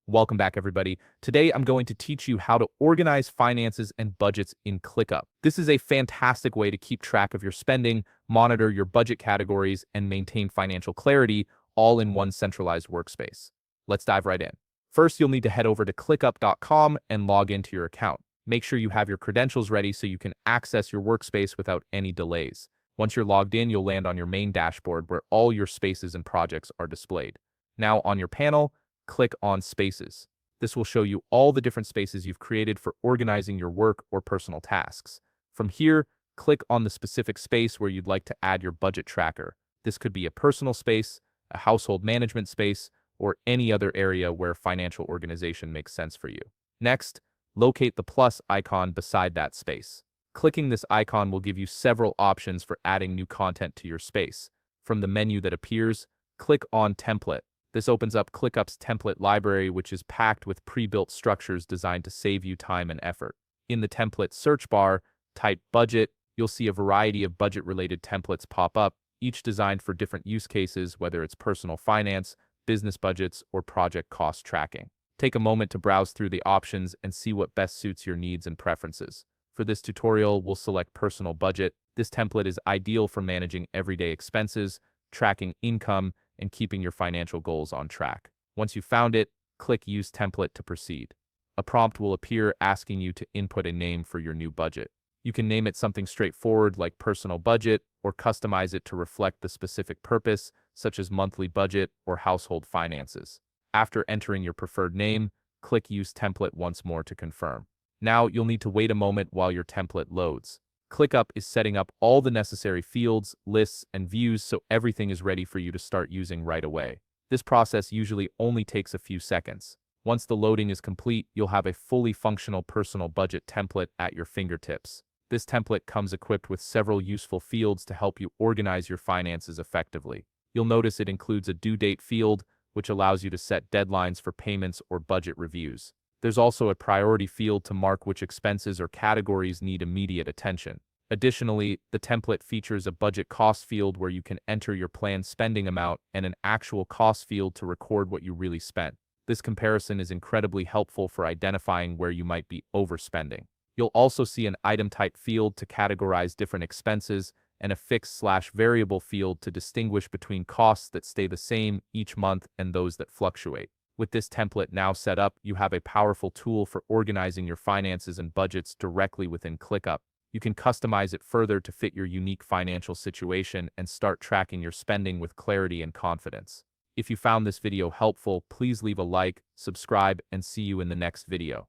Welcome back, everybody. Today, I'm going to teach you how to organize finances and budgets in ClickUp. This is a fantastic way to keep track of your spending, monitor your budget categories, and maintain financial clarity all in one centralized workspace. Let's dive right in. First, you'll need to head over to clickup.com and log into your account. Make sure you have your credentials ready so you can access your workspace without any delays. Once you're logged in, you'll land on your main dashboard where all your spaces and projects are displayed. Now, on your panel, click on Spaces. This will show you all the different spaces you've created for organizing your work or personal tasks. From here, click on the specific space where you'd like to add your budget tracker. This could be a personal space, a household management space, or any other area where financial organization makes sense for you. Next, locate the plus icon beside that space. Clicking this icon will give you several options for adding new content to your space. From the menu that appears, click on Template. This opens up ClickUp's template library, which is packed with pre-built structures designed to save you time and effort. In the template search bar, type budget. You'll see a variety of budget-related templates pop up, each designed for different use cases, whether it's personal finance, business budgets, or project cost tracking. Take a moment to browse through the options and see what best suits your needs and preferences. For this tutorial, we'll select personal budget. This template is ideal for managing everyday expenses, tracking income, and keeping your financial goals on track. Once you've found it, click Use Template to proceed. A prompt will appear asking you to input a name for your new budget. You can name it something straightforward like personal budget, or customize it to reflect the specific purpose, such as monthly budget or household finances. After entering your preferred name, click Use Template once more to confirm. Now you'll need to wait a moment while your template loads. ClickUp is setting up all the necessary fields, lists, and views so everything is ready for you to start using right away. This process usually only takes a few seconds. Once the loading is complete, you'll have a fully functional personal budget template at your fingertips. This template comes equipped with several useful fields to help you organize your finances effectively. You'll notice it includes a due date field, which allows you to set deadlines for payments or budget reviews. There's also a priority field to mark which expenses or categories need immediate attention. Additionally, the template features a budget cost field where you can enter your planned spending amount and an actual cost field to record what you really spent. This comparison is incredibly helpful for identifying where you might be overspending. You'll also see an item type field to categorize different expenses and a fixed/variable field to distinguish between costs that stay the same each month and those that fluctuate. With this template now set up, you have a powerful tool for organizing your finances and budgets directly within ClickUp. You can customize it further to fit your unique financial situation and start tracking your spending with clarity and confidence. If you found this video helpful, please leave a like, subscribe, and see you in the next video.